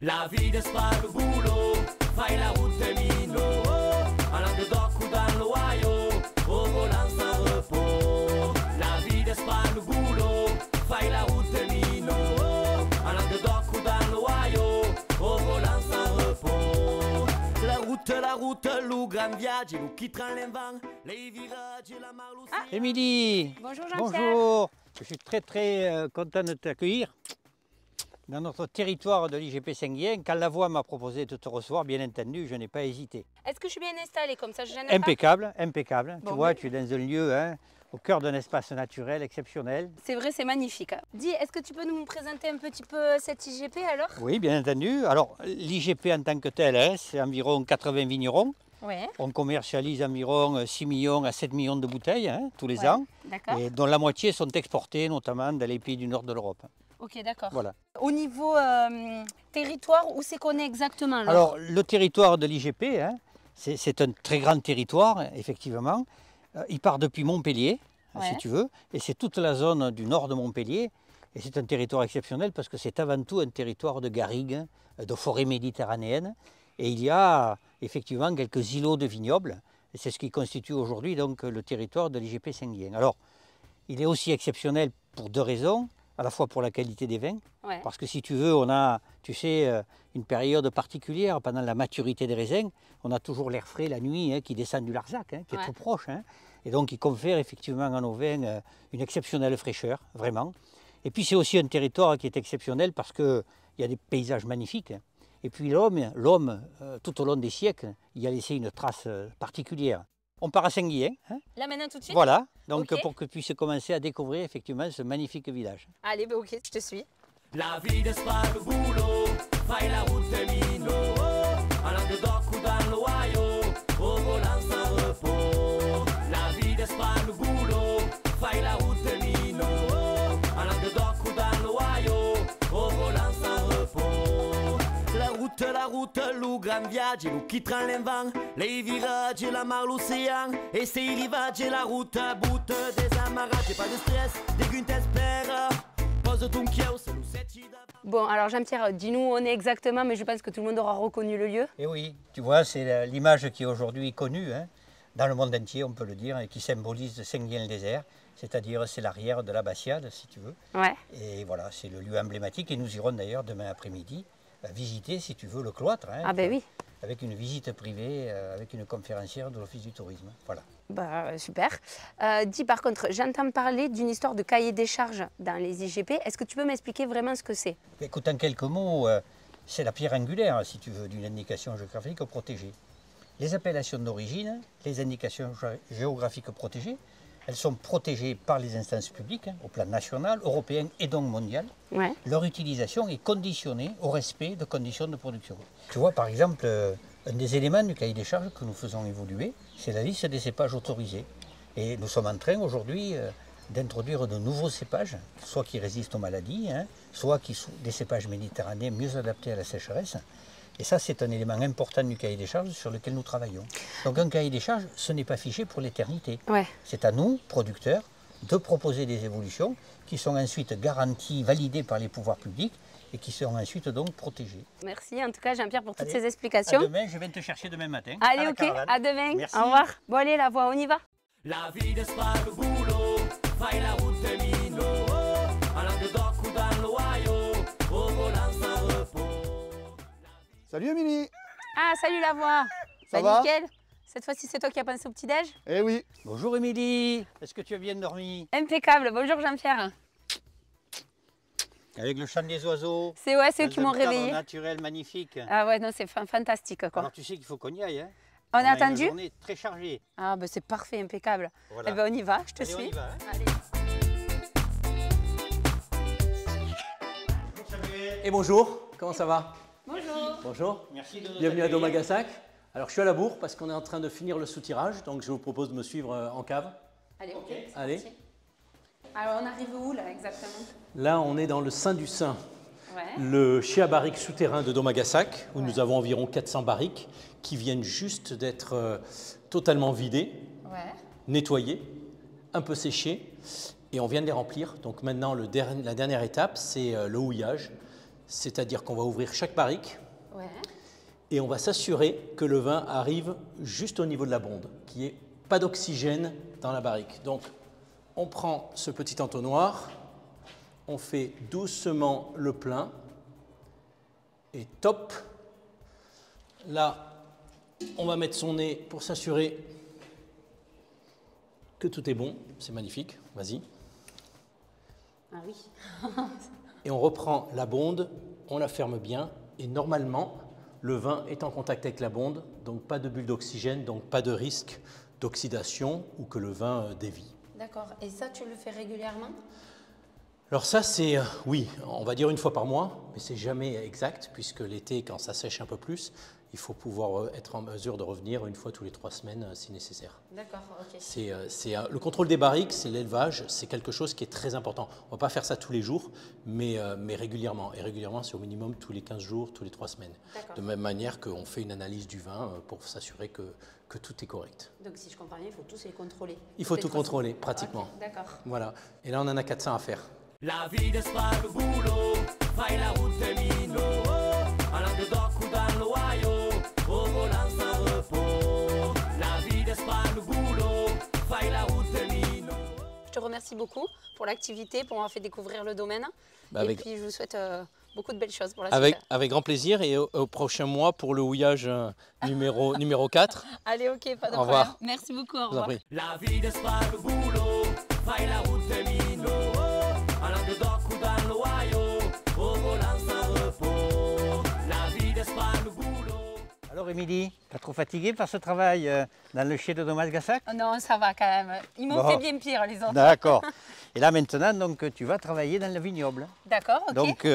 La vie n'est pas le boulot, fai la route Mino, à Languedoc ou dans l'Ohio, au volant sans repos. La vie n'est pas le boulot, fai la route Mino, à Languedoc ou dans l'Ohio, au volant sans repos. La route, le grand viaggio, nous quitterons les vents, les virages et la marlousie. Émilie. Bonjour Jean-Pierre. Bonjour. Je suis très content de t'accueillir dans notre territoire de l'IGP Saint-Guyen. Quand la voix m'a proposé de te recevoir, bien entendu, je n'ai pas hésité. Est-ce que je suis bien installée comme ça, je gêne pas? Impeccable, impeccable. Bon, Tu vois, mais... tu es dans un lieu, au cœur d'un espace naturel exceptionnel. C'est vrai, c'est magnifique. Dis, est-ce que tu peux nous présenter un petit peu cette IGP alors? Oui, bien entendu. Alors, l'IGP en tant que tel, c'est environ 80 vignerons. Ouais. On commercialise environ 6 millions à 7 millions de bouteilles tous les ans, et dont la moitié sont exportées, notamment dans les pays du nord de l'Europe. Ok, d'accord. Voilà. Au niveau territoire, où c'est qu'on est exactement là? Alors, le territoire de l'IGP, c'est un très grand territoire, effectivement. Il part depuis Montpellier, si tu veux, et c'est toute la zone du nord de Montpellier. Et c'est un territoire exceptionnel parce que c'est avant tout un territoire de garrigues, de forêt méditerranéenne. Et il y a effectivement quelques îlots de vignobles. Et c'est ce qui constitue aujourd'hui donc le territoire de l'IGP Saint-Guyen. Alors, il est aussi exceptionnel pour deux raisons. À la fois pour la qualité des vins, parce que si tu veux, on a, tu sais, une période particulière pendant la maturité des raisins. On a toujours l'air frais la nuit qui descend du Larzac, qui est tout proche. Et donc, il confère effectivement à nos vins une exceptionnelle fraîcheur, vraiment. Et puis, c'est aussi un territoire qui est exceptionnel parce qu'il y a des paysages magnifiques. Et puis, l'homme, tout au long des siècles, il a laissé une trace particulière. On part à Saint-Guyen. Là maintenant tout de suite? Voilà, donc pour que tu puisses commencer à découvrir effectivement ce magnifique village. Allez, bah ok, je te suis. La vie n'est pas le boulot, fai la route Mino, à Languedoc ou dans l'Ohio, au volant sans repos. La vie n'est pas le boulot, fai la route Mino, à Languedoc ou dans l'Ohio, au volant sans repos. La route, le grand viaggio, nous quitterons les vents, les virages et la mar l'océan. Et c'est les rivages et la route à bout des amarrages. Pas de stress, dégugne t'espère. Pose ton kiosque, nous c'est chida. Bon, alors Jean-Pierre, dis-nous où on est exactement, mais je pense que tout le monde aura reconnu le lieu. Et oui, tu vois, c'est l'image qui est aujourd'hui connue, dans le monde entier, on peut le dire, et qui symbolise Saint-Guyen-le-Désert. C'est-à-dire, c'est l'arrière de l'abbatiade, si tu veux. Ouais. Et voilà, c'est le lieu emblématique. Et nous irons d'ailleurs demain après-midi visiter, si tu veux, le cloître. Ah ben oui. Avec une visite privée, avec une conférencière de l'Office du tourisme. Voilà. Bah, super. Dis par contre, j'entends parler d'une histoire de cahier des charges dans les IGP. Est-ce que tu peux m'expliquer vraiment ce que c'est? Écoute, en quelques mots, c'est la pierre angulaire, si tu veux, d'une indication géographique protégée. Les appellations d'origine, les indications géographiques protégées, elles sont protégées par les instances publiques, au plan national, européen et donc mondial. Ouais. Leur utilisation est conditionnée au respect de conditions de production. Tu vois, par exemple, un des éléments du cahier des charges que nous faisons évoluer, c'est la liste des cépages autorisés. Et nous sommes en train aujourd'hui d'introduire de nouveaux cépages, soit qui résistent aux maladies, soit qui sont des cépages méditerranéens mieux adaptés à la sécheresse. Et ça, c'est un élément important du cahier des charges sur lequel nous travaillons. Donc un cahier des charges, ce n'est pas fiché pour l'éternité. Ouais. C'est à nous, producteurs, de proposer des évolutions qui sont ensuite garanties, validées par les pouvoirs publics et qui seront ensuite donc protégées. Merci en tout cas Jean-Pierre pour toutes ces explications. À demain, je viens te chercher demain matin. Allez, ok, à demain. Merci. Au revoir. Bon allez, la voix, on y va. La vie n'est pas le boulot, fai la route Mino, à Languedoc ou dans l'Ohio, au volant sans repos. Salut Émilie. Ah, salut la voix. Ça va? Nickel. Cette fois-ci, c'est toi qui as pensé au petit-déj? Eh oui. Bonjour Émilie. Est-ce que tu as bien dormi? Impeccable. Bonjour Jean-Pierre. Avec le chant des oiseaux. C'est eux qui m'ont réveillé. Naturel, magnifique. Ah ouais, non, c'est fantastique quoi. Alors tu sais qu'il faut qu'on y aille. On a attendu? Une journée très chargée. Ah ben c'est parfait, impeccable. Voilà. Eh ben on y va, je te suis. On y va, Allez. Et bonjour, comment ça va? Bonjour. Bonjour. Merci de nous Bienvenue à Domagasac. Alors je suis à la bourre parce qu'on est en train de finir le soutirage, donc je vous propose de me suivre en cave. Allez, ok. Allez. Alors on arrive où là exactement? Là on est dans le sein du sein. Le chai à barriques souterrain de Domagasac, où nous avons environ 400 barriques qui viennent juste d'être totalement vidées, nettoyées, un peu séchées, et on vient de les remplir. Donc maintenant, la dernière étape, c'est le houillage. C'est-à-dire qu'on va ouvrir chaque barrique Ouais. et on va s'assurer que le vin arrive juste au niveau de la bonde, qu'il n'y ait pas d'oxygène dans la barrique. Donc, on prend ce petit entonnoir, on fait doucement le plein et top. Là, on va mettre son nez pour s'assurer que tout est bon. C'est magnifique, vas-y. Ah oui. Et on reprend la bonde, on la ferme bien et normalement, le vin est en contact avec la bonde, donc pas de bulle d'oxygène, donc pas de risque d'oxydation ou que le vin dévie. D'accord. Et ça, tu le fais régulièrement? Alors ça, c'est, oui, on va dire une fois par mois, mais c'est jamais exact, puisque l'été, quand ça sèche un peu plus, il faut pouvoir être en mesure de revenir une fois tous les 3 semaines si nécessaire. D'accord, ok. Le contrôle des barriques, c'est l'élevage, c'est quelque chose qui est très important. On ne va pas faire ça tous les jours, mais régulièrement. Et régulièrement, c'est au minimum tous les 15 jours, tous les 3 semaines. De même manière qu'on fait une analyse du vin pour s'assurer que tout est correct. Donc si je comprends bien, il faut tous les contrôler. Il faut tout contrôler, pratiquement. Okay, d'accord. Voilà. Et là, on en a 400 à faire. La vita sparo bulo, fai la route mino, alla che docco dallo guaio, o volan sans repos. La vita sparo bulo, fai la route mino. Je te remercie beaucoup pour l'activité, pour m'avoir fait découvrir le domaine. Bah, et puis je vous souhaite beaucoup de belles choses pour la suite. Avec grand plaisir et au prochain mois pour le houillage numéro 4. Allez, ok, pas de Au problème. revoir. Merci beaucoup, au Je vous en revoir. prie. La vita sparo bulo, fai la route mino, alla che docco dallo guaio, o volan sans repos. La vita sparo bulo. Alors Émilie, pas trop fatiguée par ce travail dans le chai de Thomas Gassac? Oh non, ça va quand même. Ils m'ont Bon. fait bien pire, les autres. D'accord. Et là maintenant, donc, tu vas travailler dans le vignoble. D'accord, ok. Donc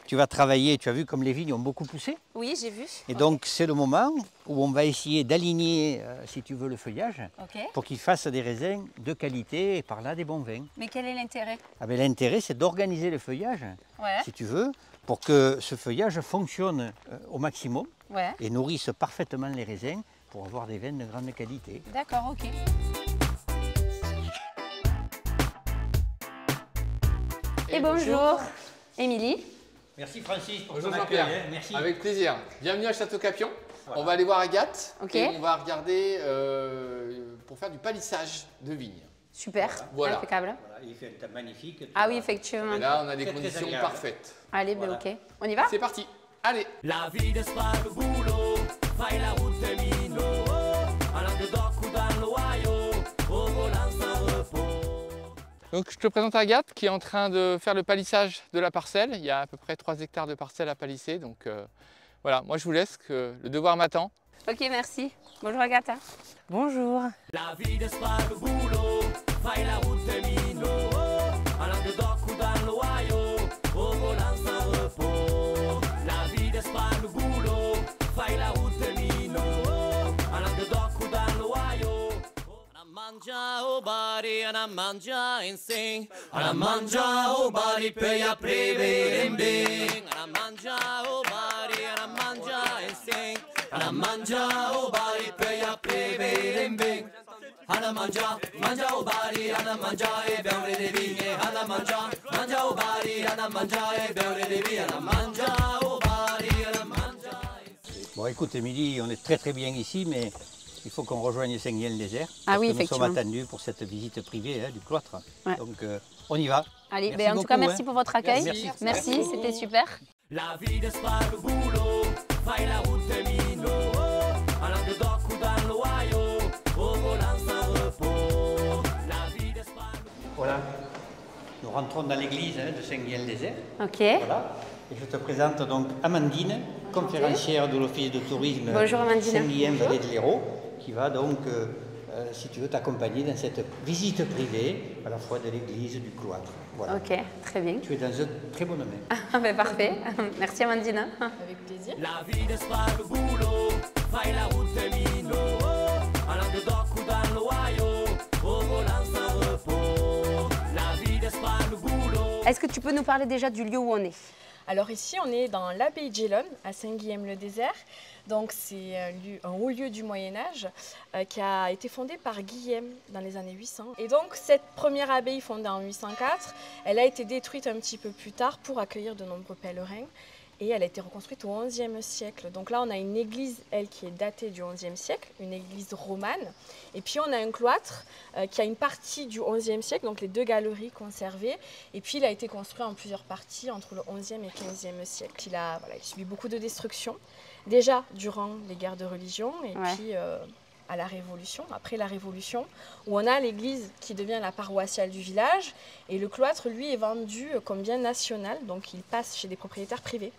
tu vas travailler, tu as vu comme les vignes ont beaucoup poussé. Oui, j'ai vu. Et donc c'est le moment où on va essayer d'aligner, si tu veux, le feuillage Ok. pour qu'il fasse des raisins de qualité et par là des bons vins. Mais quel est l'intérêt? Ah ben, l'intérêt, c'est d'organiser le feuillage, Ouais. si tu veux, pour que ce feuillage fonctionne au maximum Ouais. et nourrisse parfaitement les raisins pour avoir des vins de grande qualité. D'accord, ok. Et bonjour, Émilie. Merci Francis pour Bonjour ton accueil. Jean-Pierre, Merci. avec plaisir. Bienvenue à Château Capion. Voilà. On va aller voir Agathe Ok. et on va regarder pour faire du palissage de vignes. Super, Voilà. impeccable. Voilà, il fait un temps magnifique. Ah oui, effectivement. Et là, on a des Très, très conditions agréable. parfaites. Allez, Voilà. ben ok. On y va? C'est parti. Allez. La vita sparo bulo, fai la route mino, alla che docco dallo guaio, o volan sans repos. Donc, je te présente Agathe qui est en train de faire le palissage de la parcelle. Il y a à peu près 3 hectares de parcelle à palisser. Donc, voilà, moi je vous laisse, que le devoir m'attend. Ok, merci. Bonjour Agatha. Bonjour. La vita sparo bulo, fai la route mino, alla che docco dallo guaio, o volan sans repos. La vita sparo bulo, fai la route mino, alla che docco dallo guaio. Ana mangia o bari, ana mangia in sing, ana mangia o bari per ya preve in bing, ana mangia o bari, ana mangia in sing, ana mangia o bari per ya preve in bing. Ana mangia o bari, ana mangia e beure de vigne, ana mangia o bari, ana mangia e beure de vigne, ana mangia o bari, ana mangia. Bon, écoute, Émilie, on est très très bien ici, mais il faut qu'on rejoigne Saint-Guyen-le-Désert. Ah oui, Nous sommes effectivement. attendus pour cette visite privée du cloître. Ouais. Donc, on y va. Allez, Merci ben, en tout cas, beaucoup, merci hein. pour votre accueil. Merci. Merci, c'était super. La vita sparo bulo, fai la route mino, alla che docco dallo guaio, o volan sans repos. La vita sparo. Voilà. Nous rentrons dans l'église de Saint-Guyen-le-Désert. Ok. Voilà. Et je te présente donc Amandine, conférencière de l'Office de tourisme Bonjour, Amandine. Saint-Guyen-Vallée de l'Hérault, qui va donc, si tu veux, t'accompagner dans cette visite privée, à la fois de l'église, du cloître. Voilà. Ok, très bien. Tu es dans un très bon domaine. Ah ben parfait. Merci Amandine. La vita sparo bulo, fai la route mino, alla che docco dallo guaio, o volan sans repos. La vita sparo bulo. Est-ce que tu peux nous parler déjà du lieu où on est? Alors ici, on est dans l'abbaye de Gélone, à Saint-Guilhem-le-Désert. Donc c'est un haut lieu du Moyen-Âge qui a été fondé par Guillaume dans les années 800. Et donc cette première abbaye fondée en 804, elle a été détruite un petit peu plus tard pour accueillir de nombreux pèlerins. Et elle a été reconstruite au XIe siècle. Donc là, on a une église, elle, qui est datée du XIe siècle, une église romane. Et puis, on a un cloître qui a une partie du XIe siècle, donc les deux galeries conservées. Et puis, il a été construit en plusieurs parties entre le XIe et XVe siècle. Il a subi beaucoup de destruction, déjà durant les guerres de religion, et puis à la Révolution, après la Révolution, où on a l'église qui devient la paroissiale du village. Et le cloître, lui, est vendu comme bien national, donc il passe chez des propriétaires privés.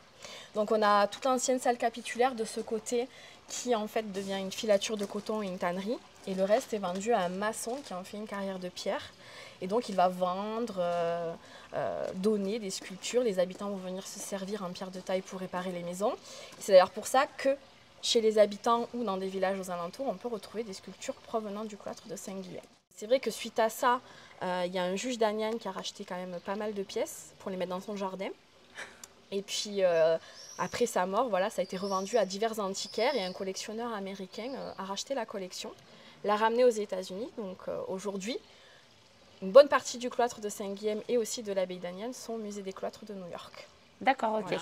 Donc on a toute l'ancienne salle capitulaire de ce côté qui en fait devient une filature de coton et une tannerie. Et le reste est vendu à un maçon qui en fait une carrière de pierre. Et donc il va vendre, donner des sculptures. Les habitants vont venir se servir en pierre de taille pour réparer les maisons. C'est d'ailleurs pour ça que chez les habitants ou dans des villages aux alentours, on peut retrouver des sculptures provenant du cloître de Saint-Guilhem. C'est vrai que suite à ça, il y a un juge d'Aniane qui a racheté quand même pas mal de pièces pour les mettre dans son jardin. Et puis, après sa mort, voilà, ça a été revendu à divers antiquaires et un collectionneur américain a racheté la collection, l'a ramené aux États-Unis. Donc aujourd'hui, une bonne partie du cloître de Saint-Guilhem et aussi de l'abbaye d'Aniane sont au musée des cloîtres de New York. D'accord, ok.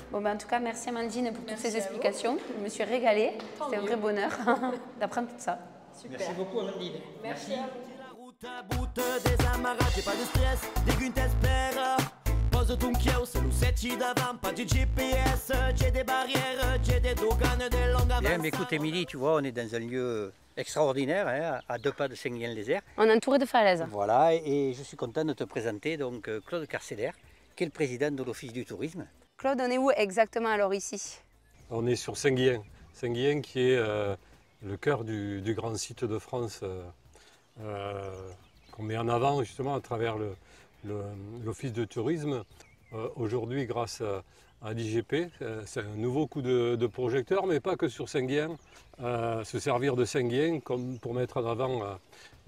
Bon, ben, en tout cas, merci Amandine pour toutes ces explications. Je me suis régalée. C'était un vrai bonheur d'apprendre tout ça. Super. Merci beaucoup Amandine. Merci à vous. Bien, mais écoute Émilie, tu vois, on est dans un lieu extraordinaire, hein, à 2 pas de Saint-Guilhem-les-Airs. On est entouré de falaises. Voilà, et je suis content de te présenter donc Claude Carcéder, qui est le président de l'Office du tourisme. Claude, on est où exactement alors ici? On est sur Saint-Guilhem. Saint-Guilhem qui est le cœur du grand site de France qu'on met en avant justement à travers l'Office de tourisme. Aujourd'hui, grâce à l'IGP, c'est un nouveau coup de projecteur, mais pas que sur Saint-Guilhem. Se servir de Saint-Guilhem comme pour mettre en avant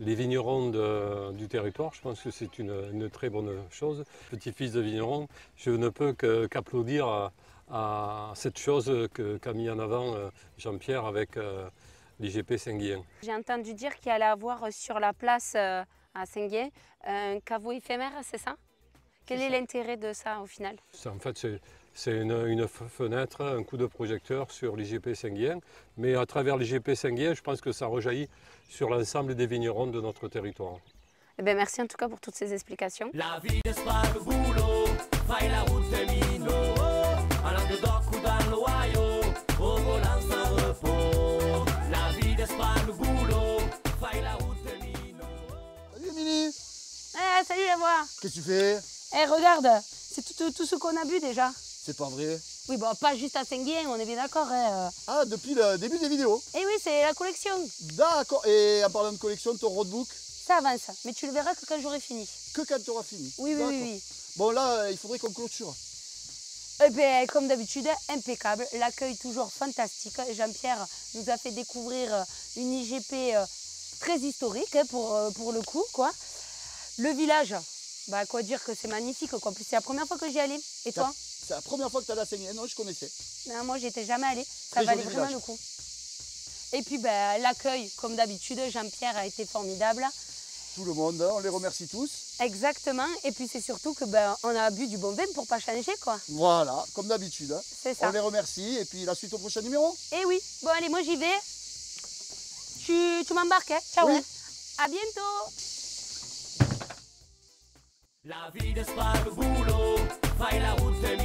les vignerons du territoire. Je pense que c'est une très bonne chose. Petit-fils de vigneron, je ne peux qu'applaudir à cette chose qu'a mis en avant Jean-Pierre avec l'IGP Saint-Guilhem. J'ai entendu dire qu'il allait avoir sur la place à Saint-Guilhem un caveau éphémère, c'est ça? Quel est l'intérêt de ça au final? En fait, c'est une fenêtre, un coup de projecteur sur l'IGP Saint-Guilhem. Mais à travers l'IGP Saint-Guilhem, je pense que ça rejaillit sur l'ensemble des vignerons de notre territoire. Eh bien, merci en tout cas pour toutes ces explications. La vie n'est pas le boulot, fai la route des minots, à Languedoc ou dans l'Ohio, au volant sans repos. La vie n'est pas le boulot, fai la route des minots. Salut Émilie. Salut la voix. Qu'est-ce que tu fais? Regarde, c'est tout ce qu'on a bu déjà. C'est pas vrai. Oui, bon, pas juste à Saint-Guilhem, on est bien d'accord. Ah, depuis le début des vidéos. Eh oui, c'est la collection. D'accord. Et en parlant de collection, ton roadbook? Ça avance, mais tu le verras que quand j'aurai fini. Que quand tu auras fini? Oui, oui, oui, oui. Bon là, il faudrait qu'on clôture. Eh bien, comme d'habitude, impeccable. L'accueil toujours fantastique. Jean-Pierre nous a fait découvrir une IGP très historique pour le coup, quoi. Le village, bah, quoi dire que c'est magnifique, quoi. En plus, c'est la première fois que j'y allais. Et toi? C'est la première fois que tu allais à Saint-Guilhem. Non, je connaissais. Non, moi, j'y étais jamais allée. Ça Très valait joli vraiment village. le coup. Et puis, bah, l'accueil, comme d'habitude, Jean-Pierre a été formidable. Tout le monde, on les remercie tous. Exactement. Et puis, c'est surtout que ben, on a bu du bon vin pour pas changer, quoi. Voilà, comme d'habitude. Hein. C'est ça. On les remercie et puis la suite au prochain numéro. Eh oui. Bon, allez, moi, j'y vais. Tu m'embarques, hein? Ciao. Oui. Hein. À bientôt. La vie n'est pas le boulot, fai la route des